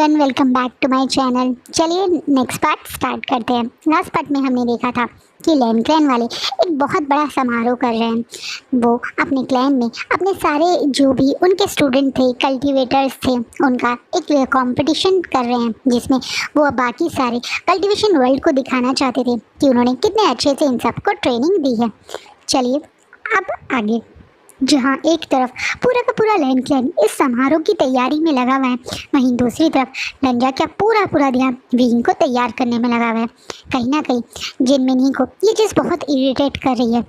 Everyone, welcome back to my channel. चलिए next part start करते हैं। लास्ट पार्ट में हमने देखा था कि लैन क्लैन वाले एक बहुत बड़ा समारोह कर रहे हैं। वो अपने क्लैन में अपने सारे जो भी उनके स्टूडेंट थे, कल्टीवेटर्स थे, उनका एक कंपटीशन कर रहे हैं जिसमें वो बाकी सारे कल्टीवेशन वर्ल्ड को दिखाना चाहते थे कि उन्होंने कितने अच्छे से इन सबको ट्रेनिंग दी है। चलिए अब आगे, जहाँ एक तरफ पूरा का पूरा लैन क्लैन इस समारोह की तैयारी में लगा हुआ है, वहीं दूसरी तरफ लंजा का पूरा ध्यान विंग को तैयार करने में लगा हुआ है। कहीं ना कहीं जिनमिनी को ये चीज़ बहुत इरिटेट कर रही है,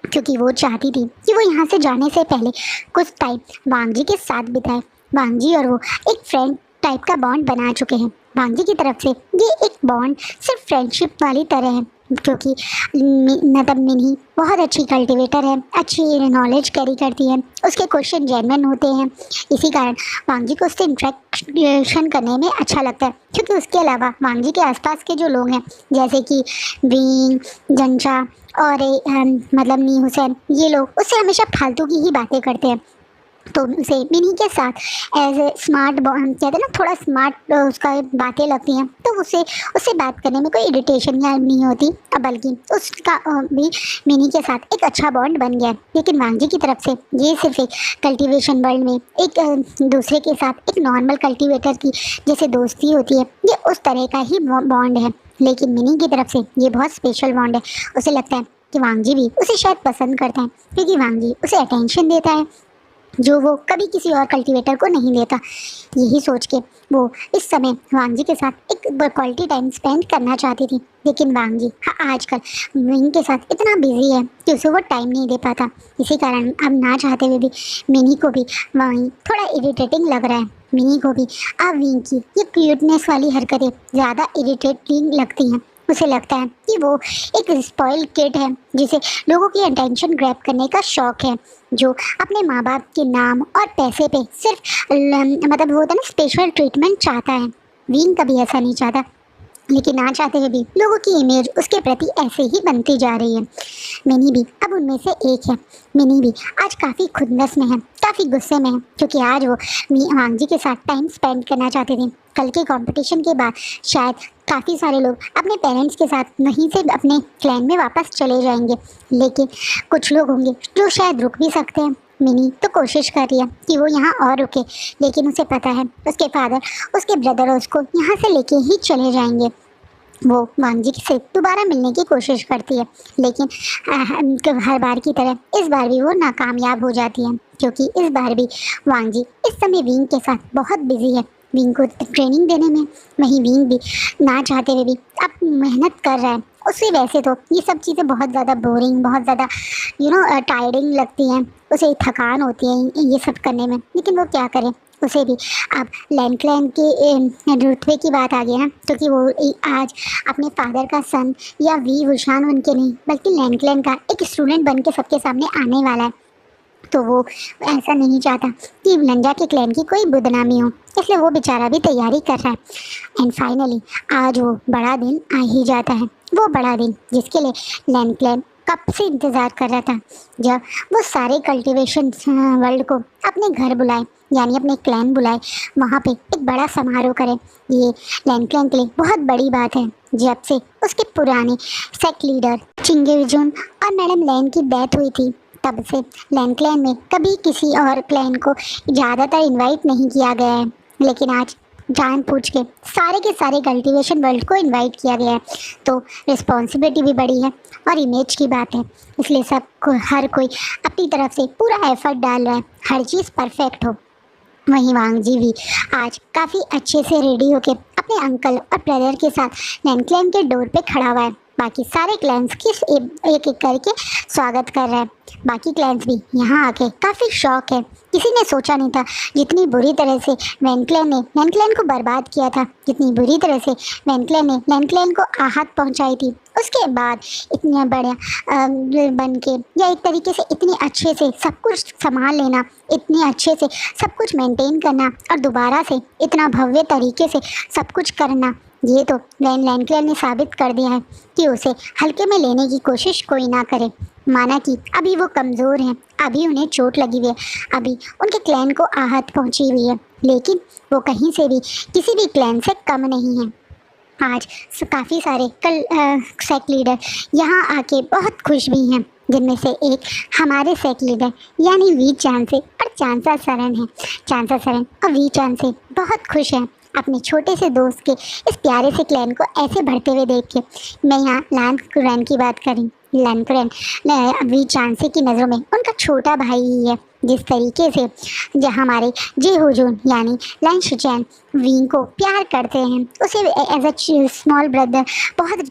क्योंकि वो चाहती थी कि वो यहाँ से जाने से पहले कुछ टाइम वांगजी के साथ बिताए। वांगजी और वो एक फ्रेंड टाइप का बॉन्ड बना चुके हैं। वांगजी की तरफ से ये एक बॉन्ड सिर्फ फ्रेंडशिप वाली तरह है, क्योंकि मतलब मिनी बहुत अच्छी कल्टीवेटर है, अच्छी नॉलेज कैरी करती है, उसके क्वेश्चन जेन्युइन होते हैं। इसी कारण वांगजी को उससे इंटरेक्शन करने में अच्छा लगता है, क्योंकि उसके अलावा वांगजी के आसपास के जो लोग हैं जैसे कि विंग, जंचा और मतलब नी हुसैन, ये लोग उससे हमेशा फालतू की ही बातें करते हैं। तो उसे मिनी के साथ एज ए स्मार्ट कहते हैं ना, थोड़ा स्मार्ट उसका बातें लगती हैं, तो उससे बात करने में कोई इरिटेशन या नहीं होती, बल्कि उसका भी मिनी के साथ एक अच्छा बॉन्ड बन गया है। लेकिन वांगजी की तरफ से ये सिर्फ एक कल्टीवेशन वर्ल्ड में एक दूसरे के साथ एक नॉर्मल कल्टीवेटर की जैसे दोस्ती होती है, ये उस तरह का ही बॉन्ड है। लेकिन मिनी की तरफ से ये बहुत स्पेशल बॉन्ड है। उसे लगता है कि वांगजी भी उसे शायद पसंद करता है, क्योंकि वांगजी उसे अटेंशन देता है जो वो कभी किसी और कल्टीवेटर को नहीं देता। यही सोच के वो इस समय वांगजी के साथ एक क्वालिटी टाइम स्पेंड करना चाहती थी। लेकिन वांगजी आजकल विंग के साथ इतना बिजी है कि उसे वो टाइम नहीं दे पाता। इसी कारण अब ना चाहते हुए भी मिनी को भी वहीं थोड़ा इरिटेटिंग लग रहा है। मिनी को भी अब विंग की ये क्यूटनेस वाली हरकतें ज़्यादा इरिटेटिंग लगती हैं। उसे लगता है कि वो एक स्पॉइल्ड किड है जिसे लोगों की अटेंशन ग्रैब करने का शौक है, जो अपने माँ बाप के नाम और पैसे पे सिर्फ मतलब वो होता है ना, स्पेशल ट्रीटमेंट चाहता है। विंग कभी ऐसा नहीं चाहता, लेकिन ना चाहते हुए भी लोगों की इमेज उसके प्रति ऐसे ही बनती जा रही है। मिनी भी अब उनमें से एक है। मिनी भी आज काफ़ी खुदनस में है, काफ़ी गुस्से में है, क्योंकि आज वो वांगजी के साथ टाइम स्पेंड करना चाहते थे। कल के कंपटीशन के बाद शायद काफ़ी सारे लोग अपने पेरेंट्स के साथ वहीं से अपने क्लैन में वापस चले जाएंगे, लेकिन कुछ लोग होंगे जो शायद रुक भी सकते हैं। मिनी तो कोशिश कर रही है कि वो यहाँ और रुके, लेकिन उसे पता है उसके फादर, उसके ब्रदर उसको यहाँ से लेके ही चले जाएंगे। वो वांगजी से दोबारा मिलने की कोशिश करती है, लेकिन हर बार की तरह इस बार भी वो नाकामयाब हो जाती है, क्योंकि इस बार भी वांगजी इस समय विंग के साथ बहुत बिजी है, विंग को ट्रेनिंग देने में। वहीं विंग भी ना चाहते हुए भी अब मेहनत कर रहा है। उसे वैसे तो ये सब चीज़ें बहुत ज़्यादा बोरिंग, बहुत ज़्यादा टायरिंग लगती हैं, उसे थकान होती है ये सब करने में, लेकिन वो क्या करे। उसे भी अब लैन क्लैन के रुतबे की बात आ गई ना, क्योंकि वो आज अपने फादर का सन या वी वुशान बन के नहीं, बल्कि लैन क्लैन का एक स्टूडेंट बन के सबके सामने आने वाला है। तो वो ऐसा नहीं चाहता कि लंजा के क्लैन की कोई बदनामी हो, इसलिए वो बेचारा भी तैयारी कर रहा है। एंड फाइनली आज वो बड़ा दिन आ ही जाता है। वो बड़ा दिन जिसके लिए लैन क्लैन कब से इंतज़ार कर रहा था, जब वो सारे कल्टीवेशन वर्ल्ड को अपने घर बुलाए, यानी अपने क्लैन बुलाए, वहाँ पे एक बड़ा समारोह करें। ये लैन क्लैन के लिए बहुत बड़ी बात है। जब से उसके पुराने सेक्ट लीडर चिंगेजुन और मैडम लैन की डेथ हुई थी, तब से लैन क्लैन में कभी किसी और क्लैन को ज़्यादातर इनवाइट नहीं किया गया है, लेकिन आज जान पूछ के सारे कल्टीवेशन वर्ल्ड को इनवाइट किया गया है। तो रिस्पॉन्सिबिलिटी भी बड़ी है और इमेज की बात है, इसलिए हर कोई अपनी तरफ से पूरा एफर्ट डाल रहा है, हर चीज़ परफेक्ट हो। वहीं वांगजी भी आज काफ़ी अच्छे से रेडी होके अपने अंकल और ब्रदर के साथ लैन क्लैन के डोर पे खड़ा हुआ है। बाकी सारे क्लैंस की एक एक करके स्वागत कर रहा है। बाकी क्लैंस भी यहाँ आके काफ़ी शौक है। किसी ने सोचा नहीं था जितनी बुरी तरह से लैन क्लैन को बर्बाद किया था, जितनी बुरी तरह से लैन क्लैन को आहत पहुँचाई थी, उसके बाद इतने बड़े बन के या एक तरीके से इतने अच्छे से सब कुछ संभाल लेना, इतने अच्छे से सब कुछ मेंटेन करना और दोबारा से इतना भव्य तरीके से सब कुछ करना, ये तो लैन क्लैन ने साबित कर दिया है कि उसे हल्के में लेने की कोशिश कोई ना करे। माना कि अभी वो कमज़ोर हैं, अभी उन्हें चोट लगी हुई है, अभी उनके क्लैन को आहत पहुंची हुई है, लेकिन वो कहीं से भी किसी भी क्लैन से कम नहीं है। आज काफ़ी सारे सेक्ट लीडर यहाँ आके बहुत खुश भी हैं, जिनमें से एक हमारे सेक्ट लीडर यानी वी चांसे और चांसा सरन है। चांसा सरन और वी चांसे बहुत खुश हैं अपने छोटे से दोस्त के इस प्यारे से क्लैन को ऐसे बढ़ते हुए देख के। मैं यहाँ लैन कुरैन की बात करूँ। लैन कुरैन वी चांसे की नज़रों में उनका छोटा भाई ही है। जिस तरीके से जो हमारे जे होजून यानी लैन शुचैन विंग को प्यार करते हैं, उसे एज अ स्मॉल ब्रदर बहुत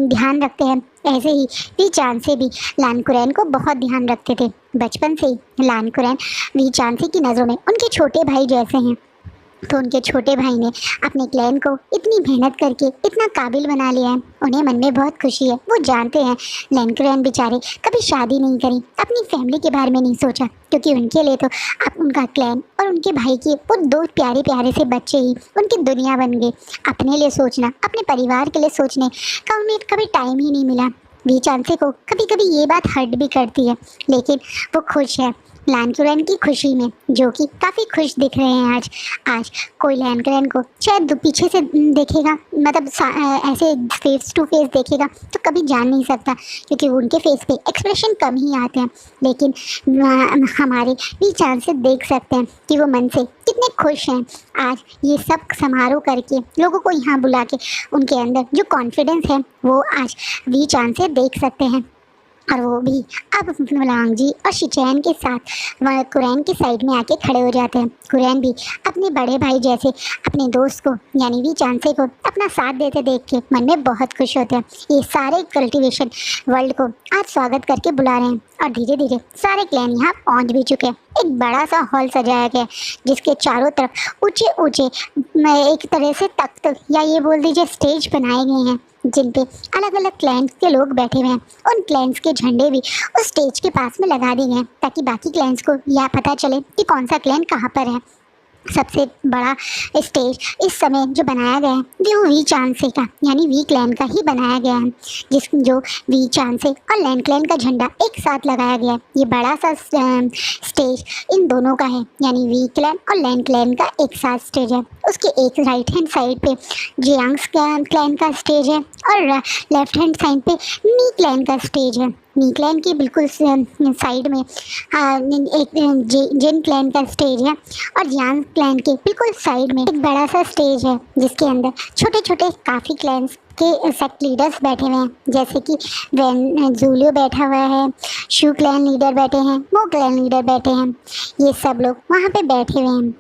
ध्यान रखते हैं, ऐसे ही वी चांसे भी लैन कुरैन को बहुत ध्यान रखते थे। बचपन से ही लैन कुरैन वी चांसे की नज़रों में उनके छोटे भाई जैसे हैं। तो उनके छोटे भाई ने अपने क्लैन को इतनी मेहनत करके इतना काबिल बना लिया है, उन्हें मन में बहुत खुशी है। वो जानते हैं लैन कुरैन बेचारे कभी शादी नहीं करी, अपनी फैमिली के बारे में नहीं सोचा, क्योंकि उनके लिए तो अब उनका क्लैन और उनके भाई के वो दो प्यारे प्यारे से बच्चे ही उनकी दुनिया बन गए। अपने लिए सोचना, अपने परिवार के लिए सोचने का उन्हें कभी टाइम ही नहीं मिला। वी चांसे को कभी कभी ये बात हर्ट भी करती है, लेकिन वो खुश है लैन कुरैन की खुशी में, जो कि काफ़ी खुश दिख रहे हैं आज। आज कोई लैन कुरैन को शायद पीछे से देखेगा, मतलब ऐसे फेस टू फेस देखेगा तो कभी जान नहीं सकता, क्योंकि उनके फेस पे एक्सप्रेशन कम ही आते हैं, लेकिन हमारे वी चांसे देख सकते हैं कि वो मन से कितने खुश हैं। आज ये सब समारोह करके लोगों को यहाँ बुला के उनके अंदर जो कॉन्फिडेंस है वो आज वी चांसे देख सकते हैं। और वो भी अब मलांगजी और शिचैन के साथ वह कुरैन की साइड में आके खड़े हो जाते हैं। कुरैन भी अपने बड़े भाई जैसे अपने दोस्त को यानी वी चांसे को अपना साथ देते देख के मन में बहुत खुश होते हैं। ये सारे कल्टीवेशन वर्ल्ड को आज स्वागत करके बुला रहे हैं और धीरे धीरे सारे क्लैन यहाँ पहुँच भी चुके हैं। एक बड़ा सा हॉल सजाया गया है, जिसके चारों तरफ ऊंचे ऊंचे एक तरह से तख्त या ये बोल दीजिए स्टेज बनाए गए हैं, जिन पे अलग अलग क्लैंस के लोग बैठे हुए हैं। उन क्लैंस के झंडे भी उस स्टेज के पास में लगा दिए हैं, ताकि बाकी क्लैंस को यह पता चले कि कौन सा क्लैन कहाँ पर है। सबसे बड़ा स्टेज इस समय जो बनाया गया है वो वी चांसे का यानी वी क्लैन का ही बनाया गया है, जो वी चांसे और लैन क्लैन का झंडा एक साथ लगाया गया है। ये बड़ा सा स्टेज इन दोनों का है, यानी वी क्लैन और लैन क्लैन का एक साथ स्टेज है। उसके एक राइट हैंड साइड पे जियांग्स क्लैन का स्टेज है और लेफ्ट हैंड साइड पे नी क्लैन का स्टेज है। नी क्लैन की बिल्कुल साइड में एक जिन क्लैन का स्टेज है और जियांग क्लैन के बिल्कुल साइड में एक बड़ा सा स्टेज है, जिसके अंदर छोटे छोटे काफ़ी क्लैंस के सेक्ट लीडर्स बैठे हुए हैं, जैसे कि वेन जूलियो बैठा हुआ है, शू क्लैन लीडर बैठे हैं, मो क्लैन लीडर बैठे हैं। ये सब लोग वहाँ पे बैठे हुए हैं।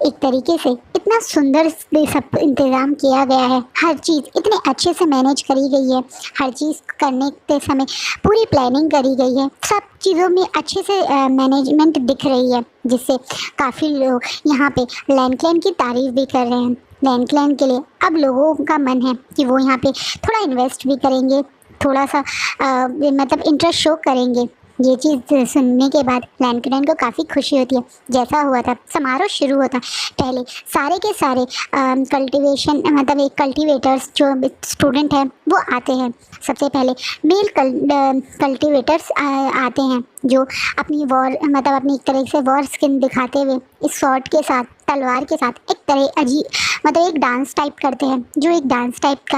एक तरीके से इतना सुंदर सब इंतज़ाम किया गया है, हर चीज़ इतने अच्छे से मैनेज करी गई है, हर चीज़ करने के समय पूरी प्लानिंग करी गई है, सब चीज़ों में अच्छे से मैनेजमेंट दिख रही है, जिससे काफ़ी लोग यहाँ पे लैन क्लैन की तारीफ़ भी कर रहे हैं। लैन क्लैन के लिए अब लोगों का मन है कि वो यहाँ पे थोड़ा इन्वेस्ट भी करेंगे, थोड़ा सा मतलब इंटरेस्ट शो करेंगे। ये चीज़ सुनने के बाद लैन क्लैन को काफ़ी खुशी होती है। जैसा हुआ था समारोह शुरू होता पहले सारे के सारे कल्टीवेशन मतलब एक कल्टीवेटर्स जो स्टूडेंट हैं वो आते हैं। सबसे पहले मेल कल्टीवेटर्स आते हैं, जो अपनी वॉर मतलब अपनी एक तरह से वॉर स्किन दिखाते हुए इस शॉर्ट के साथ तलवार के साथ एक तरह अजीब मतलब एक डांस टाइप करते हैं, जो एक डांस टाइप का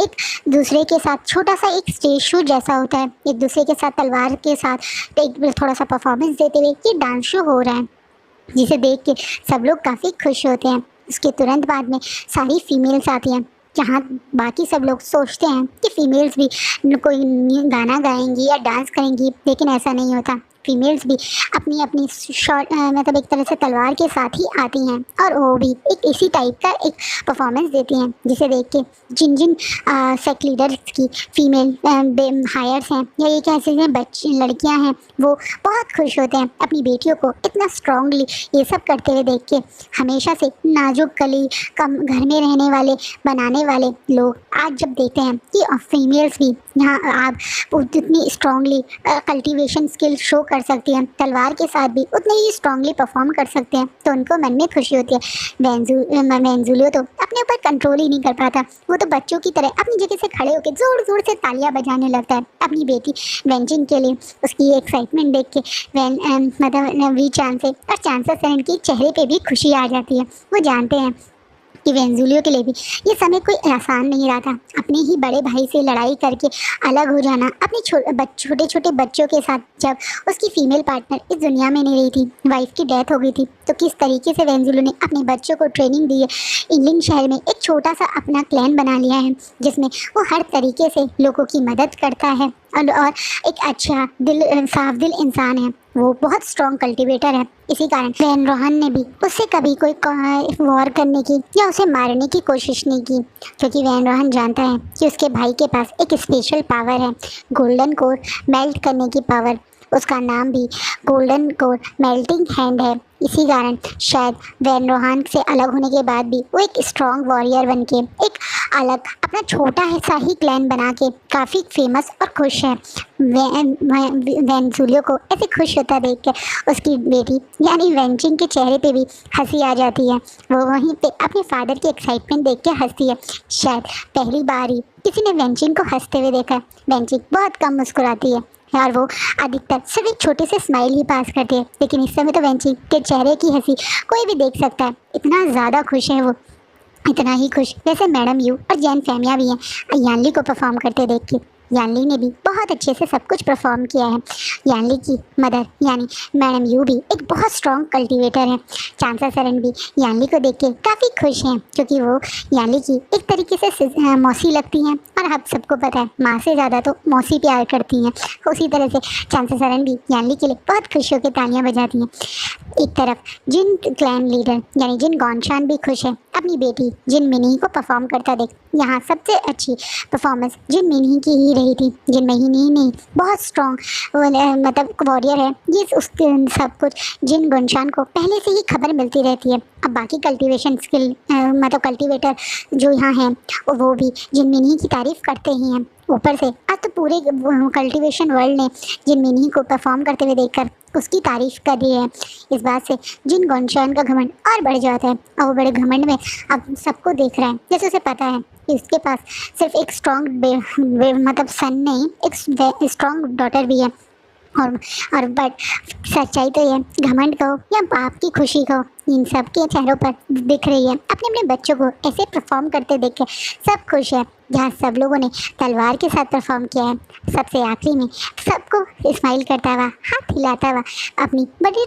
एक दूसरे के साथ छोटा सा एक स्टेज शो जैसा होता है, एक दूसरे के साथ तलवार के साथ एक थोड़ा सा परफॉर्मेंस देते हुए ये डांस शो हो रहा है, जिसे देख के सब लोग काफ़ी खुश होते हैं। उसके तुरंत बाद में सारी फीमेल्स आती हैं, जहाँ बाकी सब लोग सोचते हैं कि फीमेल्स भी कोई गाना गाएंगी या डांस करेंगी, लेकिन ऐसा नहीं होता। फीमेल्स भी अपनी अपनी शॉर्ट मतलब एक तरह से तलवार के साथ ही आती हैं और वो भी एक इसी टाइप का एक परफॉर्मेंस देती हैं, जिसे देख के जिन जिन सेक्ट लीडर्स की फीमेल हायर्स हैं या ये कैसे हैं बच्चे लड़कियां हैं, वो बहुत खुश होते हैं अपनी बेटियों को इतना स्ट्रांगली ये सब करते हुए देख के। हमेशा से नाजुक कली कम घर में रहने वाले बनाने वाले लोग आज जब देखते हैं कि फीमेल्स भी यहाँ आप उतनी स्ट्रांगली कल्टीवेशन स्किल शो कर सकती हैं, तलवार के साथ भी उतने ही स्ट्रांगली परफॉर्म कर सकते हैं, तो उनको मन में खुशी होती है। वेंजुलियो तो अपने ऊपर कंट्रोल ही नहीं कर पाता। वो तो बच्चों की तरह अपनी जगह से खड़े होकर जोर जोर से तालियां बजाने लगता है अपनी बेटी वेंजिन के लिए। उसकी एक्साइटमेंट देख के मतलब वी चांसे और चांसेस सेरेन के चेहरे पे भी खुशी आ जाती है। वो जानते हैं कि वेंजुलियो के लिए भी ये समय कोई आसान नहीं रहा था। अपने ही बड़े भाई से लड़ाई करके अलग हो जाना, अपने छोटे छोटे बच्चों के साथ, जब उसकी फीमेल पार्टनर इस दुनिया में नहीं रही थी, वाइफ की डेथ हो गई थी, तो किस तरीके से वेंजुलियो ने अपने बच्चों को ट्रेनिंग दी है। इंग्लैंड शहर में एक छोटा सा अपना क्लैन बना लिया है जिसमें वो हर तरीके से लोगों की मदद करता है और एक अच्छा दिल, साफ दिल इंसान है। वो बहुत स्ट्रॉन्ग कल्टीवेटर है। इसी कारण वैन रोहन ने भी उससे कभी कोई वॉर करने की या उसे मारने की कोशिश नहीं की, क्योंकि वैन रोहन जानता है कि उसके भाई के पास एक स्पेशल पावर है, गोल्डन कोर मेल्ट करने की पावर। उसका नाम भी गोल्डन कोर मेल्टिंग हैंड है। इसी कारण शायद वैन रोहन से अलग होने के बाद भी वो एक स्ट्रॉन्ग वॉरियर बन के एक अलग अपना छोटा सा ही क्लैन बना के काफ़ी फेमस और खुश है। वेंजुलियो को ऐसे खुश होता देख के उसकी बेटी यानी वेंजिन के चेहरे पे भी हंसी आ जाती है। वो वहीं पे अपने फादर की एक्साइटमेंट देख के हंसती है। शायद पहली बार ही किसी ने वेंजिन को हंसते हुए देखा। वेंजिन बहुत कम मुस्कुराती है और वो अधिकतर सिर्फ एक छोटे से स्माइल ही पास करती है, लेकिन इस समय तो वेंजिन के चेहरे की हंसी कोई भी देख सकता है। इतना ज़्यादा खुश है वो, इतना ही खुश जैसे मैडम यू और जैन फैमिया भी हैं यानली को परफॉर्म करते देख के। यानली ने भी बहुत अच्छे से सब कुछ परफॉर्म किया है। यानली की मदर यानी मैडम यू भी एक बहुत स्ट्रॉन्ग कल्टीवेटर है। चांसा सेरेन भी यानली को देख के काफ़ी खुश हैं, क्योंकि वो यानली की एक तरीके से मौसी लगती हैं, और अब सबको पता है माँ से ज़्यादा तो मौसी प्यार करती हैं। उसी तरह से चांसा सेरेन भी यानली के लिए बहुत खुश होकर तालियां बजाती हैं। एक तरफ जिन क्लैन लीडर यानी जिन गॉन्शान भी खुश है अपनी बेटी जिन मिनी को परफॉर्म करता देख। यहाँ सबसे अच्छी परफॉर्मेंस जिन मिनी की ही रही थी। जिन मिनी नहीं बहुत स्ट्रॉन्ग मतलब वॉरियर है। ये उसके सब कुछ जिन गॉन्शान को पहले से ही खबर मिलती रहती है। अब बाकी कल्टीवेशन स्किल मतलब कल्टीवेटर जो यहाँ हैं वो भी जिन मिनी की तारीफ़ करते ही हैं। ऊपर से आज तो पूरे कल्टीवेशन वर्ल्ड ने जिन मिनी को परफॉर्म करते हुए देखकर उसकी तारीफ़ कर रही है। इस बात से जिन गॉन्शान का घमंड और बढ़ जाता है, और वो बड़े घमंड में अब सबको देख रहा है। जैसे उसे पता है कि उसके पास सिर्फ एक स्ट्रॉन्ग मतलब सन नहीं, एक स्ट्रॉन्ग डॉटर भी है। और बट सच्चाई तो ये घमंड कहो या बाप की खुशी कहो, इन सब के चेहरों पर दिख रही है। अपने अपने बच्चों को ऐसे परफॉर्म करते देख के सब खुश है। जहाँ सब लोगों ने तलवार के साथ परफॉर्म किया है, सबसे आखिरी में सबको स्माइल करता हुआ, हाथ हिलाता हुआ, अपनी बड़ी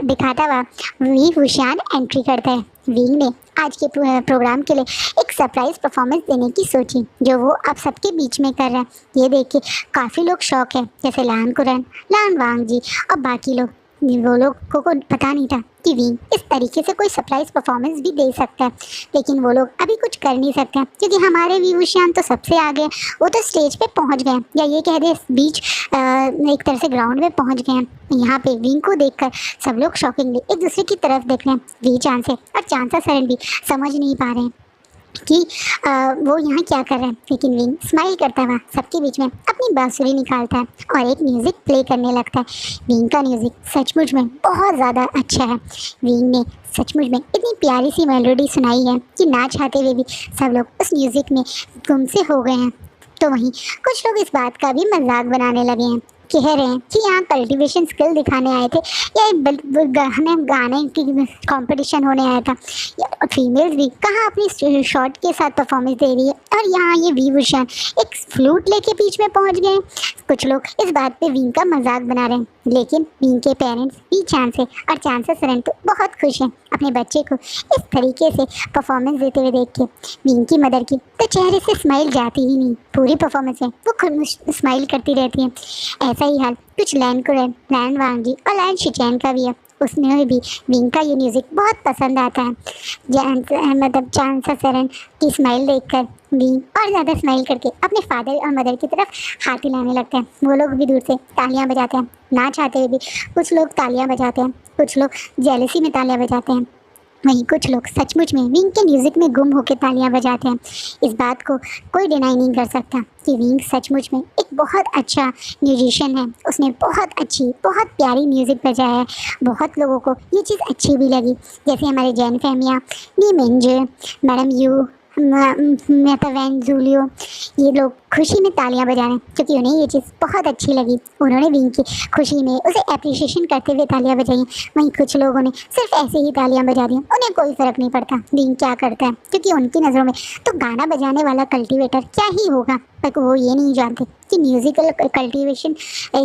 दिखाता हुआ वी हुशियान एंट्री करता है। विंग ने आज के प्रोग्राम के लिए एक सरप्राइज परफॉर्मेंस देने की सोची, जो वो आप सबके बीच में कर रहा है। ये देख के काफ़ी लोग शौक है, जैसे लान कुरन, लान वांग जी और बाकी लोग। वो लोग को पता नहीं था कि विंग इस तरीके से कोई सरप्राइज परफॉर्मेंस भी दे सकता है, लेकिन वो लोग अभी कुछ कर नहीं सकते क्योंकि हमारे विभूषण तो सबसे आगे, वो तो स्टेज पे पहुंच गए, या ये कह दे बीच एक तरह से ग्राउंड में पहुंच गए हैं। यहाँ पे विंग को देखकर सब लोग शॉकिंगली एक दूसरे की तरफ देख रहे हैं। वी चांसे और चांसा सेरेन भी समझ नहीं पा रहे हैं कि वो यहाँ क्या कर रहे हैं, लेकिन विंग स्माइल करता हुआ सबके बीच में अपनी बांसुरी निकालता है और एक म्यूज़िक प्ले करने लगता है। विंग का म्यूज़िक सचमुच में बहुत ज़्यादा अच्छा है। विंग ने सचमुच में इतनी प्यारी सी मेलोडी सुनाई है कि ना चाहते हुए भी सब लोग उस म्यूज़िक में गुम से हो गए हैं। तो वहीं कुछ लोग इस बात का भी मजाक बनाने लगे हैं, कह रहे हैं कि यहाँ कल्टीवेशन स्किल दिखाने आए थे या गाने की कंपटीशन होने आया था। फीमेल्स भी कहाँ अपनी शॉट के साथ परफॉर्मेंस दे रही है, और यहाँ ये विभूषण एक फ्लूट लेके बीच में पहुँच गए। कुछ लोग इस बात पे विंग का मजाक बना रहे हैं, लेकिन विंग के पेरेंट्स वी चांसे और चांसा सेरेन तो बहुत खुश हैं अपने बच्चे को इस तरीके से परफॉर्मेंस देते हुए देख के। विंग की मदर की तो चेहरे से स्माइल जाती ही नहीं, पूरी परफॉर्मेंस में वो खुद स्माइल करती रहती है। ऐसा ही हाल कुछ लैन कुरन, लैन वांगी और लैन शिचैन का भी है। उसमें भी विंग का ये म्यूज़िक बहुत पसंद आता है। मतलब चांसा सेरेन की स्माइल देखकर विंग और ज़्यादा स्माइल करके अपने फादर और मदर की तरफ हाथ हिलाने लगते हैं। वो लोग भी दूर से तालियां बजाते हैं, ना चाहते हुए भी कुछ लोग तालियां बजाते हैं, कुछ लोग जेलसी में तालियां बजाते हैं। वहीं कुछ लोग सचमुच में विंग के म्यूज़िक में गुम होकर तालियां बजाते हैं। इस बात को कोई डिनाई नहीं कर सकता कि विंग सचमुच में एक बहुत अच्छा म्यूजिशियन है। उसने बहुत अच्छी, बहुत प्यारी म्यूज़िक बजाया है। बहुत लोगों को ये चीज़ अच्छी भी लगी, जैसे हमारे जैन फैमिया, नी मिंजे, मैडम यू, मेहता वैन जूलियो, ये लोग खुशी में तालियां बजा रहे हैं क्योंकि उन्हें ये चीज़ बहुत अच्छी लगी। उन्होंने विंग की खुशी में उसे एप्रिसिएशन करते हुए तालियां बजाई। वहीं कुछ लोगों ने सिर्फ ऐसे ही तालियां बजा दी, उन्हें कोई फ़र्क नहीं पड़ता विंग क्या करता है, क्योंकि उनकी नज़रों में तो गाना बजाने वाला कल्टीवेटर क्या ही होगा। पर वो ये नहीं जानते कि म्यूज़िकल कल्टीवेशन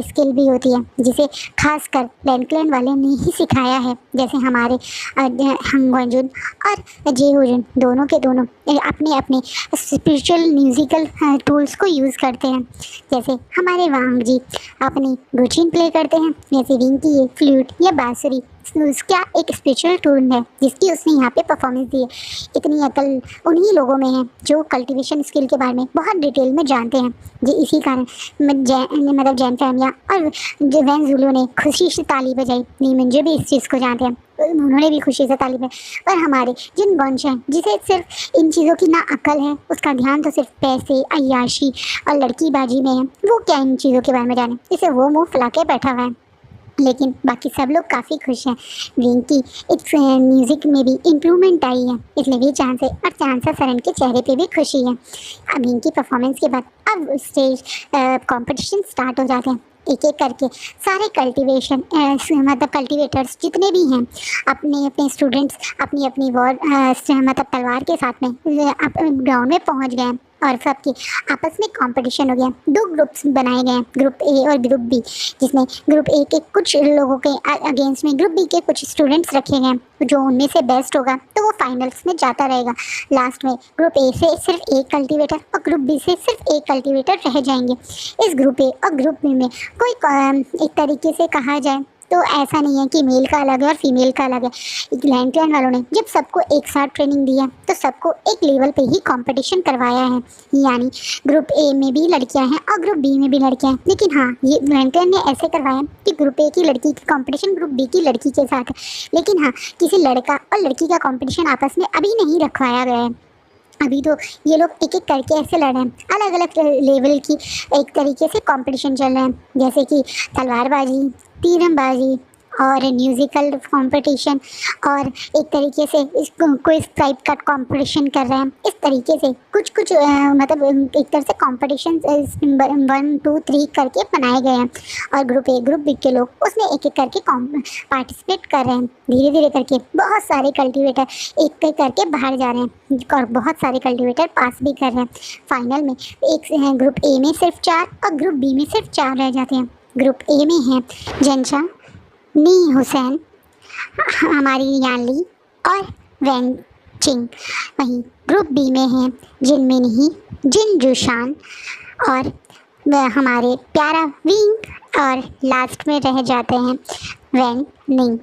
स्किल भी होती है, जिसे खासकर लैंडक्लेन वाले ने ही सिखाया है। जैसे हमारे हंगवंजुन और जेहुजुन दोनों के दोनों अपने अपने स्पिरिचुअल म्यूज़िकल टूल्स को यूज़ करते हैं। जैसे हमारे वांग जी अपनी गुचिन प्ले करते हैं, जैसे विंग की ये फ्लूट या बांसुरी उसका एक स्पिरिचुअल टून है जिसकी उसने यहाँ पे परफॉर्मेंस दी है। इतनी अकल उन्हीं लोगों में है जो कल्टीवेशन स्किल के बारे में बहुत डिटेल में जानते हैं। जी इसी कारण जैन फैमिया और वैन जूलियो ने खुशी से ताली बजाई। नीमंजे भी इस चीज़ को जानते हैं, उन्होंने भी खुशी से ताली बजाई। पर हमारे जिन गॉन्च हैं, जिसे सिर्फ इन चीज़ों की ना अकल है, उसका ध्यान तो सिर्फ पैसे, अय्याशी और लड़कीबाजी में है, वो क्या इन चीज़ों के बारे में जाने, इसे वो मुँह फुला के बैठा हुआ है। लेकिन बाकी सब लोग काफ़ी खुश हैं। विंग की इस म्यूज़िक में भी इम्प्रूवमेंट आई है, इसलिए भी चांसे और चांसा सरन के चेहरे पे भी खुशी है। अब विंग की परफॉर्मेंस के बाद अब स्टेज कंपटीशन स्टार्ट हो जाते हैं। एक एक करके सारे कल्टीवेशन मतलब कल्टीवेटर्स जितने भी हैं, अपने अपने स्टूडेंट्स अपनी अपनी वॉर मतलब तलवार के साथ में ग्राउंड में पहुंच गए हैं और सबकी आपस में कंपटीशन हो गया। दो ग्रुप्स बनाए गए हैं, ग्रुप ए और ग्रुप बी, जिसमें ग्रुप ए के कुछ लोगों के अगेंस्ट में ग्रुप बी के कुछ स्टूडेंट्स रखे गए हैं। जो उनमें से बेस्ट होगा तो वो फाइनल्स में जाता रहेगा। लास्ट में ग्रुप ए से सिर्फ एक कल्टीवेटर और ग्रुप बी से सिर्फ एक कल्टीवेटर रह जाएंगे। इस ग्रुप ए और ग्रुप बी में कोई एक तरीके से कहा जाए तो ऐसा नहीं है कि मेल का अलग है और फीमेल का अलग है। लैंडक्लेन वालों ने जब सबको एक साथ ट्रेनिंग दी है तो सबको एक लेवल पे ही कंपटीशन करवाया है, यानी ग्रुप ए में भी लड़कियां हैं और ग्रुप बी में भी लड़कियां हैं। लेकिन हाँ, ये लैंडक्लेन ने ऐसे करवाया कि ग्रुप ए की लड़की की कंपटीशन ग्रुप बी की लड़की के साथ है। लेकिन हाँ, किसी लड़का और लड़की का कॉम्पिटिशन आपस में अभी नहीं रखवाया गया है। अभी तो ये लोग एक एक करके ऐसे लड़ रहे हैं, अलग अलग लेवल की एक तरीके से कंपटीशन चल रहे हैं, जैसे कि तलवारबाजी, तीरंदाजी और म्यूज़िकल कंपटीशन, और एक तरीके से इस क्विज टाइप का कंपटीशन कर रहे हैं। इस तरीके से कुछ कुछ मतलब एक तरह से कंपटीशन 1 2 3 करके बनाए गए हैं और ग्रुप ए ग्रुप बी के लोग उसमें एक एक करके पार्टिसिपेट कर रहे हैं। धीरे धीरे करके बहुत सारे कल्टीवेटर एक एक करके बाहर जा रहे हैं और बहुत सारे कल्टीवेटर पास भी कर रहे हैं। फाइनल में एक ग्रुप ए में सिर्फ 4 और ग्रुप बी में सिर्फ 4 रह जाते हैं। ग्रुप ए में हैं जनशा, नी हुसैन, हमारी यानली और वैन चिंग। वहीं ग्रुप बी में हैं जिनमिनही, जिन जुशान और हमारे प्यारा विंग, और लास्ट में रह जाते हैं वैन निंग।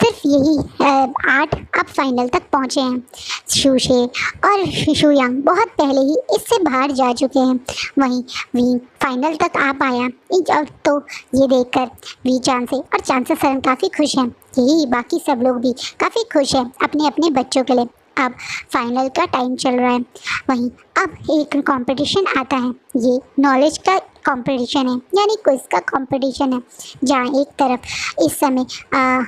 सिर्फ यही 8 अब फाइनल तक पहुँचे हैं। शूशे और शुयांग बहुत पहले ही इससे बाहर जा चुके हैं। वहीं वी फाइनल तक आ पाया, तो ये देखकर वी चांसे और चांसे सरन काफ़ी खुश हैं। यही बाकी सब लोग भी काफ़ी खुश हैं अपने अपने बच्चों के लिए। अब फाइनल का टाइम चल रहा है। वहीं अब एक कंपटीशन आता है, ये नॉलेज का कंपटीशन है, यानी क्विज का कंपटीशन है, जहाँ एक तरफ इस समय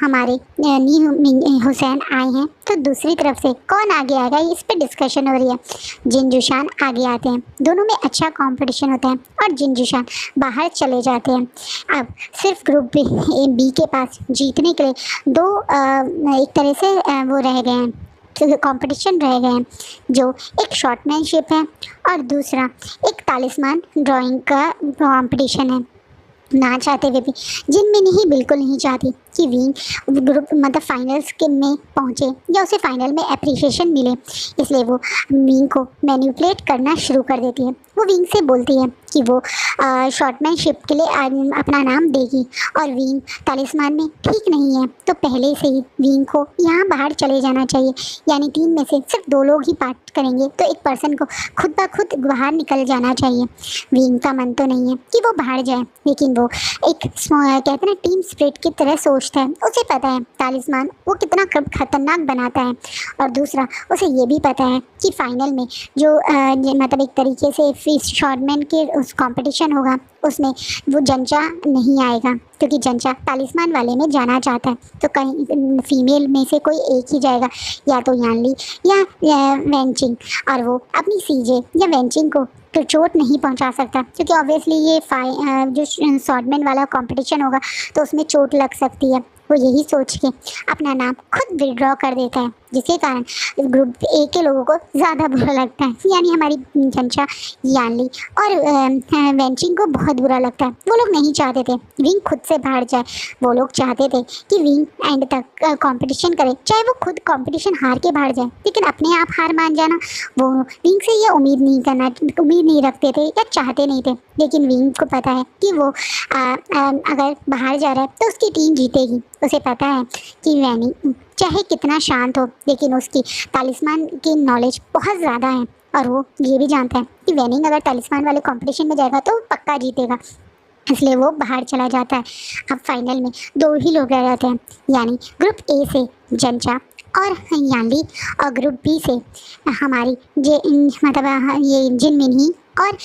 हमारे नी हुसैन आए हैं तो दूसरी तरफ से कौन आगे आएगा इस पर डिस्कशन हो रही है। जिन जुशान आगे आते हैं, दोनों में अच्छा कंपटीशन होता है और जिन जुशान बाहर चले जाते हैं। अब सिर्फ ग्रुप बी के पास जीतने के लिए 2 एक तरह से वो रह गए हैं, कंपटीशन रह गए हैं, जो एक शॉर्टमैनशिप है और दूसरा एक तालिस्मान ड्राइंग का कंपटीशन है। ना चाहते हुए भी जिनमिनही बिल्कुल नहीं चाहती कि विंग ग्रुप मतलब फाइनल्स के में पहुँचे या उसे फाइनल में एप्रिसिएशन मिले, इसलिए वो विंग को मैनिपुलेट करना शुरू कर देती है। वो विंग से बोलती है कि वो शॉर्टमैनशिप के लिए अपना नाम देगी और विंग तालिस्मान में ठीक नहीं है तो पहले से ही विंग को यहाँ बाहर चले जाना चाहिए, यानी 3 में से सिर्फ 2 लोग ही पार्ट करेंगे तो एक पर्सन को खुद ब खुद बाहर निकल जाना चाहिए। विंग का मन तो नहीं है कि वो बाहर जाए, लेकिन वो एक कहते हैं ना टीम स्पिरिट की तरह दोस्त है, उसे पता है तालिस्मान वो कितना खतरनाक बनाता है, और दूसरा उसे ये भी पता है कि फाइनल में जो मतलब एक तरीके से फिश शॉर्टमैन के उस कंपटीशन होगा उसमें वो जंचा नहीं आएगा, क्योंकि जंचा तालिस्मान वाले में जाना चाहता है। तो कहीं फीमेल में से कोई एक ही जाएगा, या तो यानली या वेंचिंग, और वो अपनी सीजे या वेंचिंग को तो चोट नहीं पहुंचा सकता, क्योंकि ऑब्वियसली ये जो शॉर्टमैन वाला कंपटीशन होगा तो उसमें चोट लग सकती है। वो यही सोच के अपना नाम खुद विड्रॉ कर देता है, जिसके कारण ग्रुप ए के लोगों को ज़्यादा बुरा लगता है, यानी हमारी जंचा, यानली और वेंचिंग को बहुत बुरा लगता है। वो लोग नहीं चाहते थे विंग खुद से बाहर जाए, वो लोग चाहते थे कि विंग एंड तक कंपटीशन करे, चाहे वो खुद कंपटीशन हार के बाहर जाए, लेकिन अपने आप हार मान जाना वो विंग से ये उम्मीद नहीं रखते थे या चाहते नहीं थे। लेकिन विंग को पता है कि वो अगर बाहर जा रहा है तो उसकी टीम जीतेगी। उसे पता है कि वैनिंग चाहे कितना शांत हो, लेकिन उसकी तालिस्मान की नॉलेज बहुत ज़्यादा है, और वो ये भी जानता है कि वैनिंग अगर तालिस्मान वाले कंपटीशन में जाएगा तो पक्का जीतेगा, इसलिए वो बाहर चला जाता है। अब फाइनल में 2 ही लोग रह जाते हैं, यानी ग्रुप ए से जंचा और यानली, और ग्रुप बी से हमारी मतलब ये जिनमिनी और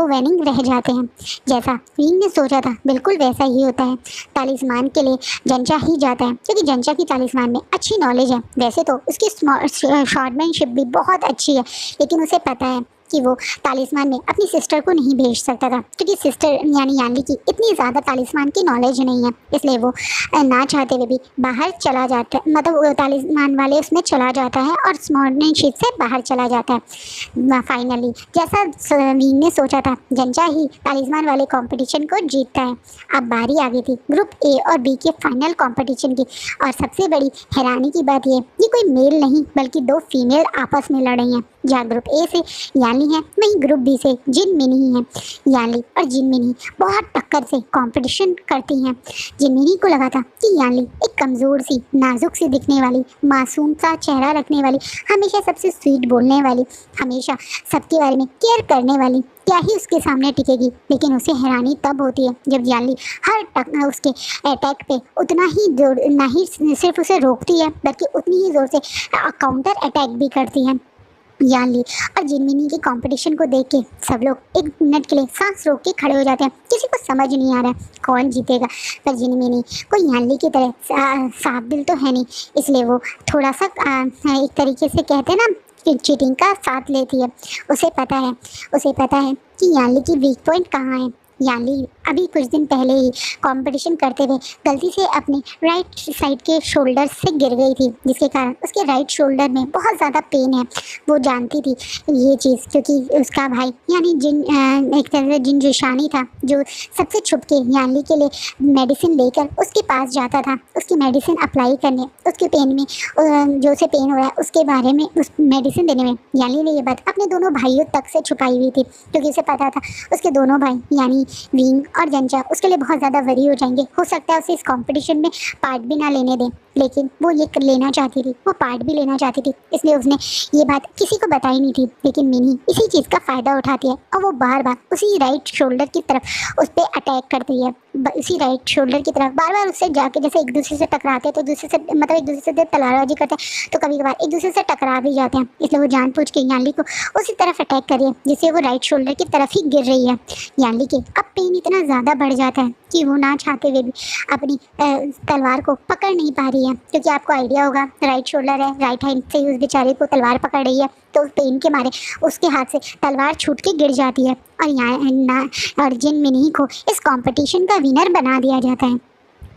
वैनिंग रह जाते हैं। जैसा विंग ने सोचा था बिल्कुल वैसा ही होता है। तालिस्मान के लिए जंचा ही जाता है, क्योंकि जंचा की तालिस्मान में अच्छी नॉलेज है। वैसे तो उसकी शॉर्टमैनशिप भी बहुत अच्छी है, लेकिन उसे पता है कि वो तालिस्मान में अपनी सिस्टर को नहीं भेज सकता था, क्योंकि सिस्टर यानी यानली की इतनी ज़्यादा तालिस्मान की नॉलेज नहीं है, इसलिए वो ना चाहते हुए भी बाहर चला जाता है, मतलब वो तालिस्मान वाले उसमें चला जाता है और स्मॉर्टमैनशिप से बाहर चला जाता है। फाइनली जैसा विंग ने सोचा था, जंचा ही तालिस्मान वाले कॉम्पिटिशन को जीतता है। अब बारी आ गई थी ग्रुप ए और बी के फाइनल कॉम्पिटिशन की, और सबसे बड़ी हैरानी की बात ये कोई मेल नहीं बल्कि 2 फीमेल आपस में लड़ रही हैं। जहाँ ग्रुप ए से यानली है, वहीं ग्रुप बी से जिनमिनी है। यानली और जिनमिनी बहुत टक्कर से कंपटीशन करती हैं। जिनमिनी को लगा था कि यानली एक कमज़ोर सी, नाजुक सी दिखने वाली, मासूम सा चेहरा रखने वाली, हमेशा सबसे स्वीट बोलने वाली, हमेशा सबके बारे में केयर करने वाली, क्या ही उसके सामने टिकेगी। लेकिन उसे हैरानी तब होती है जब यानली हर उसके अटैक पे उतना ही जोर, ना ही सिर्फ उसे रोकती है बल्कि उतनी ही ज़ोर से काउंटर अटैक भी करती है। यानली और जिनमिनी के कंपटीशन को देख के सब लोग 1 मिनट के लिए सांस रोक के खड़े हो जाते हैं। किसी को समझ नहीं आ रहा है कौन जीतेगा, पर जिनमिनी कोई यानली की तरह साफ दिल तो है नहीं, इसलिए वो थोड़ा सा एक तरीके से कहते हैं ना कि चीटिंग का साथ लेती है। उसे पता है कि यानली की वीक पॉइंट कहाँ है। यानली अभी कुछ दिन पहले ही कंपटीशन करते हुए गलती से अपने राइट साइड के शोल्डर से गिर गई थी, जिसके कारण उसके राइट शोल्डर में बहुत ज़्यादा पेन है। वो जानती थी ये चीज़, क्योंकि उसका भाई यानी एक तरह से जिन जिशानी था, जो सबसे छुप के यानली के लिए मेडिसिन लेकर उसके पास जाता था, उसकी मेडिसिन अप्लाई करने, उसके पेन में जो उसे पेन हो रहा है उसके बारे में उस मेडिसिन देने में। यानली ने ये बात अपने दोनों भाइयों तक से छुपाई हुई थी, क्योंकि उसे पता था उसके दोनों भाई यानी विंग और जंचा उसके लिए बहुत ज़्यादा वरी हो जाएंगे। हो सकता है उसे इस कंपटीशन में पार्ट भी ना लेने दें, लेकिन वो ये लेना चाहती थी, वो पार्ट भी लेना चाहती थी, इसलिए उसने ये बात किसी को बताई नहीं थी। लेकिन मिनी इसी चीज़ का फ़ायदा उठाती है और वो बार बार उसी राइट शोल्डर की तरफ उस पर अटैक करती है। इसी राइट शोल्डर की तरफ बार बार उससे जाके, जैसे एक दूसरे से टकराते हैं तो दूसरे से मतलब एक दूसरे से तलवारबाजी करते हैं, तो कभी कभार एक दूसरे से टकरा भी जाते हैं। इसलिए वो जानबूझ के यानली को उसी तरफ अटैक कर रही है, जिससे वो राइट शोल्डर की तरफ ही गिर रही है। यानली के अब पेन इतना ज़्यादा बढ़ जाता है कि वो ना चाहते हुए भी अपनी तलवार को पकड़ नहीं पा रही है, क्योंकि आपको आइडिया होगा राइट शोल्डर है, राइट हैंड से उस बेचारे को तलवार पकड़ रही है, तो पेन के मारे उसके हाथ से तलवार छूट के गिर जाती है और जिनमिनी को इस कंपटीशन का विनर बना दिया जाता है।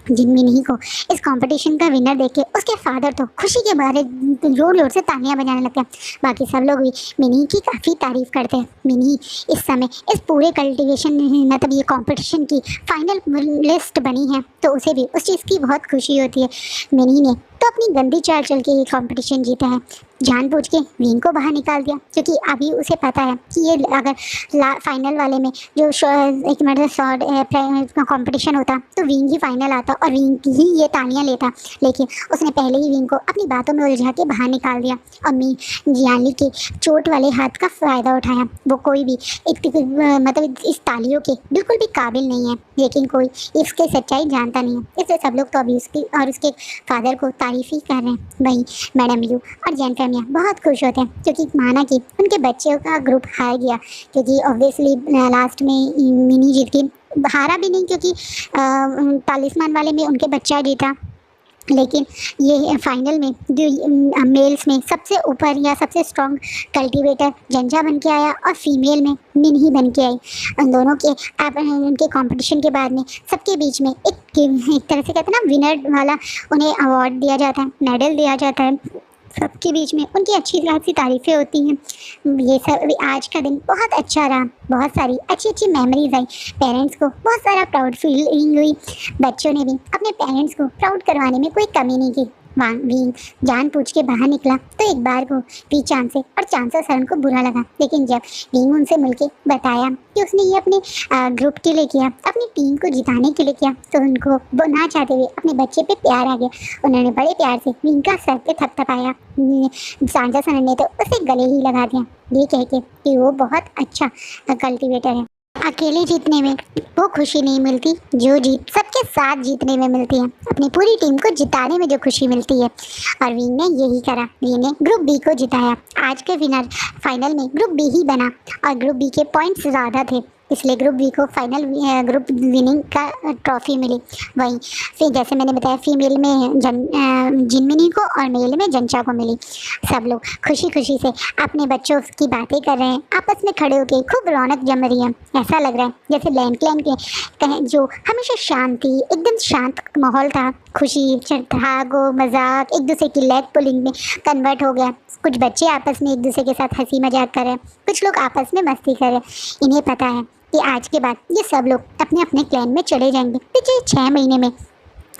जिनमिनी को इस कंपटीशन का विनर देख के उसके फादर तो खुशी के मारे जोर जोर से तालियां बजाने लगते हैं। बाकी सब लोग भी मिनी की काफ़ी तारीफ़ करते हैं। मिनी इस समय इस पूरे कल्टिवेशन मतलब ये कंपटीशन की फाइनल लिस्ट बनी है, तो उसे भी उस चीज़ की बहुत खुशी होती है। मिनी ने तो अपनी गंदी चाल चल के ये कंपटीशन जीता है, जानबूझ के विंग को बाहर निकाल दिया, क्योंकि अभी उसे पता है कि ये अगर फाइनल वाले में जो एक मिनट शॉर्ट कंपटीशन होता तो विंग ही फाइनल आता और विंग ही ये तालियां लेता, लेकिन उसने पहले ही विंग को अपनी बातों में उलझा के बाहर निकाल दिया और जियानली के चोट वाले हाथ का फ़ायदा उठाया। वो कोई भी मतलब इस तालियों के बिल्कुल भी काबिल नहीं है, लेकिन कोई इसके सच्चाई जानता नहीं है, इसलिए सब लोग तो अभी उसकी और उसके फादर को तारीफ ही कर रहे हैं। वहीं मैडम यू और जैन फेमिया बहुत खुश होते हैं, क्योंकि माना कि उनके बच्चों का ग्रुप हार गया, क्योंकि ऑब्वियसली लास्ट में मिनी जीत गई, हारा भी नहीं क्योंकि तालिस्मान वाले में उनके बच्चा जीता, लेकिन ये फाइनल में जो मेल्स में सबसे ऊपर या सबसे स्ट्रॉन्ग कल्टीवेटर जंजा बन के आया और फीमेल में मिन ही बन के आई। उन दोनों के उनके कंपटीशन के बाद में सबके बीच में एक तरह से कहते हैं ना विनर वाला उन्हें अवार्ड दिया जाता है, मेडल दिया जाता है, सबके बीच में उनकी अच्छी खासी तारीफ़ें होती हैं। ये सब आज का दिन बहुत अच्छा रहा, बहुत सारी अच्छी अच्छी मेमोरीज आई, पेरेंट्स को बहुत सारा प्राउड फीलिंग हुई, बच्चों ने भी अपने पेरेंट्स को प्राउड करवाने में कोई कमी नहीं की। विंग जान पूछ के बाहर निकला तो एक बार को वी चांसे और चांसा सरन को बुरा लगा, लेकिन जब विंग उनसे मिलके बताया कि उसने ये अपने ग्रुप के लिए किया, अपनी टीम को जिताने के लिए किया, तो उनको ना चाहते हुए अपने बच्चे पे प्यार आ गया। उन्होंने बड़े प्यार से विंग का सर पे थपथपाया। चांसा सरन ने तो उसे गले ही लगा दिया, ये कह के कि वो बहुत अच्छा कल्टीवेटर है। अकेले जीतने में वो खुशी नहीं मिलती जो जीत सबके साथ जीतने में मिलती है, अपनी पूरी टीम को जिताने में जो खुशी मिलती है। और विंग ने यही करा, विंग ने ग्रुप बी को जिताया। आज के विनर फाइनल में ग्रुप बी ही बना और ग्रुप बी के पॉइंट्स ज़्यादा थे, इसलिए ग्रुप बी को फाइनल ग्रुप विनिंग का ट्रॉफी मिली। वहीं फिर जैसे मैंने बताया फीमेल में जिनमिनी को और मेल में जंचा को मिली। सब लोग खुशी खुशी से अपने बच्चों की बातें कर रहे हैं, आपस में खड़े होकर खूब रौनक जम रही है। ऐसा लग रहा है जैसे लैंड क्लैन के जो हमेशा शांति एकदम शांत माहौल था, खुशी ठहाको मजाक एक दूसरे की लेग पुलिंग में कन्वर्ट हो गया। कुछ बच्चे आपस में एक दूसरे के साथ हंसी मजाक कर रहे हैं, कुछ लोग आपस में मस्ती कर रहे हैं। इन्हें पता है कि आज के बाद ये सब लोग अपने अपने क्लैन में चले जाएंगे। पिछले 6 महीने में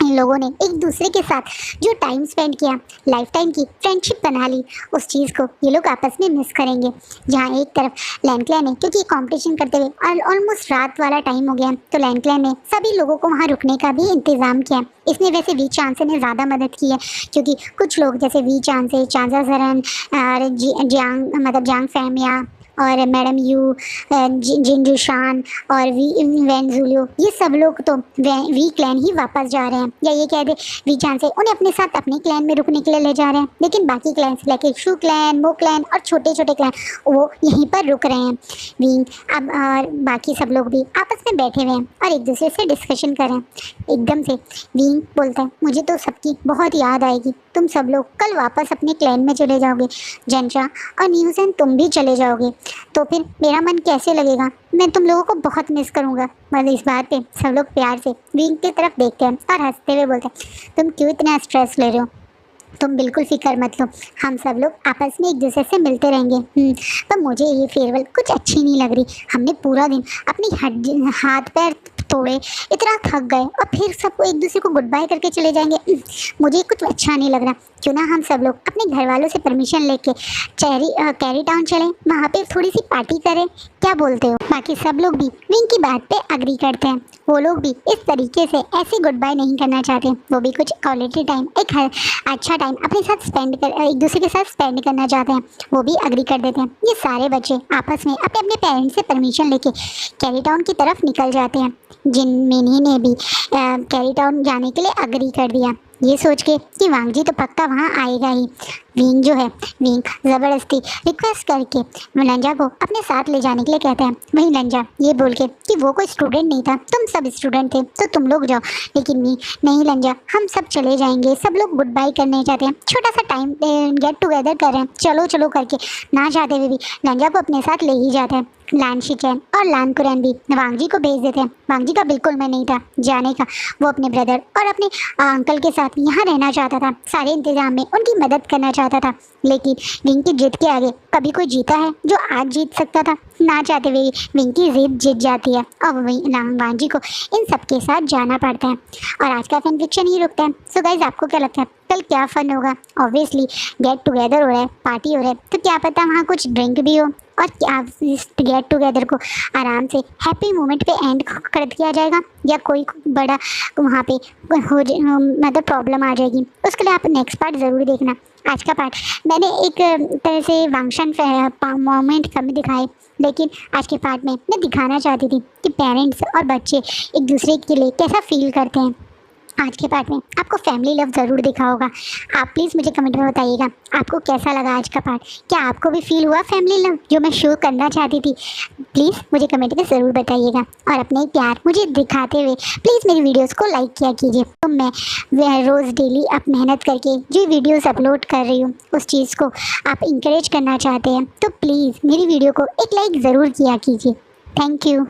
इन लोगों ने एक दूसरे के साथ जो टाइम स्पेंड किया, लाइफ टाइम की फ्रेंडशिप बना ली, उस चीज़ को ये लोग आपस में मिस करेंगे। जहाँ एक तरफ लैंड क्लैन है, क्योंकि कंपटीशन करते हुए ऑलमोस्ट रात वाला टाइम हो गया, तो लैंड क्लैन ने सभी लोगों को वहाँ रुकने का भी इंतज़ाम किया। इसमें वैसे वी चांसे ने ज़्यादा मदद की है, क्योंकि कुछ लोग जैसे वी चांसे, चांसा सरन और जांग फैमिया और मैडम यू, जिनजुशान और वैन जुलियो, ये सब लोग तो वी क्लैन ही वापस जा रहे हैं, या ये कह दे वी चांसे उन्हें अपने साथ अपने क्लैन में रुकने के लिए ले जा रहे हैं। लेकिन बाकी क्लैन लाइक शू क्लैन, मो क्लैन और छोटे छोटे क्लैन वो यहीं पर रुक रहे हैं। विंग अब और बाकी सब लोग भी आपस में बैठे हुए हैं और एक दूसरे से डिस्कशन कर रहे हैं। एकदम से विंग बोलता है, मुझे तो सबकी बहुत याद आएगी, तुम सब लोग कल वापस अपने क्लैन में चले जाओगे, जंचा और न्यूज़न तुम भी चले जाओगे, तो फिर मेरा मन कैसे लगेगा, मैं तुम लोगों को बहुत मिस करूँगा। मतलब इस बात पे सब लोग प्यार से विंग की तरफ देखते हैं और हंसते हुए बोलते हैं, तुम क्यों इतना स्ट्रेस ले रहे हो, तुम बिल्कुल फिक्र मत लो, हम सब लोग आपस में एक दूसरे से मिलते रहेंगे। पर मुझे ये फेयरवेल कुछ अच्छी नहीं लग रही, हमने पूरा दिन अपनी हाथ पैर तोड़े, इतना थक गए और फिर सबको एक दूसरे को गुड बाय करके चले जाएंगे, मुझे कुछ अच्छा नहीं लग रहा। क्यों ना हम सब लोग अपने घर वालों से परमिशन लेके कैरी टाउन चलें, वहाँ पे थोड़ी सी पार्टी करें, क्या बोलते हो? बाकी सब लोग भी विंग की बात पे अग्री करते हैं। वो लोग भी इस तरीके से ऐसे गुड बाय नहीं करना चाहते, वो भी कुछ क्वालिटी टाइम, एक अच्छा टाइम अपने साथ एक दूसरे के साथ स्पेंड करना चाहते हैं, वो भी अग्री कर देते हैं। ये सारे बच्चे आपस में अपने अपने पेरेंट्स से परमिशन लेके कैरी टाउन की तरफ निकल जाते हैं। जिनमिनी ने भी कैरी टाउन जाने के लिए अग्री कर दिया, ये सोच के कि वांगजी तो पक्का वहाँ आएगा ही। विंग जो है, विंग ज़बरदस्ती रिक्वेस्ट करके लंजा को अपने साथ ले जाने के लिए कहते हैं। वहीं लंजा ये बोल के कि वो कोई स्टूडेंट नहीं था, तुम सब स्टूडेंट थे, तो तुम लोग जाओ। लेकिन नहीं लंजा, हम सब चले जाएंगे, सब लोग गुड बाय करने जाते हैं, छोटा सा टाइम गेट टुगेदर कर रहे हैं, चलो चलो करके ना चाहते हुए भी लंजा को अपने साथ ले ही जाते हैं। लान शिचैन और लान कुरैन भी वांगजी को भेज देते हैं। वांगजी का बिल्कुल मन नहीं था जाने का, वो अपने ब्रदर और अपने अंकल के साथ यहाँ रहना चाहता था, सारे इंतजाम में उनकी मदद करना चाहता था। लेकिन विंग की जिद के आगे कभी कोई जीता है जो आज जीत सकता था? ना चाहते हुए विंकी जिद जीत जाती है और वांजी को इन सब के साथ जाना पड़ता है और आज का फैन फिक्शन ही रुकता है। सो गाइज, आपको क्या लगता है कल क्या फन होगा? ऑब्वियसली गेट टुगेदर हो रहा है, पार्टी हो रहा है, तो क्या पता वहाँ कुछ ड्रिंक भी हो और क्या इस गेट टुगेदर को आराम से हैप्पी मोमेंट पे एंड कर दिया जाएगा या कोई बड़ा वहाँ पे मतलब प्रॉब्लम आ जाएगी। उसके लिए आप नेक्स्ट पार्ट ज़रूर देखना। आज का पार्ट मैंने एक तरह से वांगशन मोमेंट कम दिखाए, लेकिन आज के पार्ट में मैं दिखाना चाहती थी कि पेरेंट्स और बच्चे एक दूसरे के लिए कैसा फील करते हैं। आज के पार्ट में आपको फैमिली लव ज़रूर दिखा होगा। आप प्लीज़ मुझे कमेंट में बताइएगा आपको कैसा लगा आज का पार्ट। क्या आपको भी फील हुआ फैमिली लव जो मैं शो करना चाहती थी? प्लीज़ मुझे कमेंट में ज़रूर बताइएगा और अपने प्यार मुझे दिखाते हुए प्लीज़ मेरी वीडियोस को लाइक किया कीजिए। तो मैं वह रोज़ डेली अब मेहनत करके जो वीडियोस अपलोड कर रही हूँ उस चीज़ को आप इंकरेज करना चाहते हैं तो प्लीज़ मेरी वीडियो को एक लाइक ज़रूर किया कीजिए। Thank you.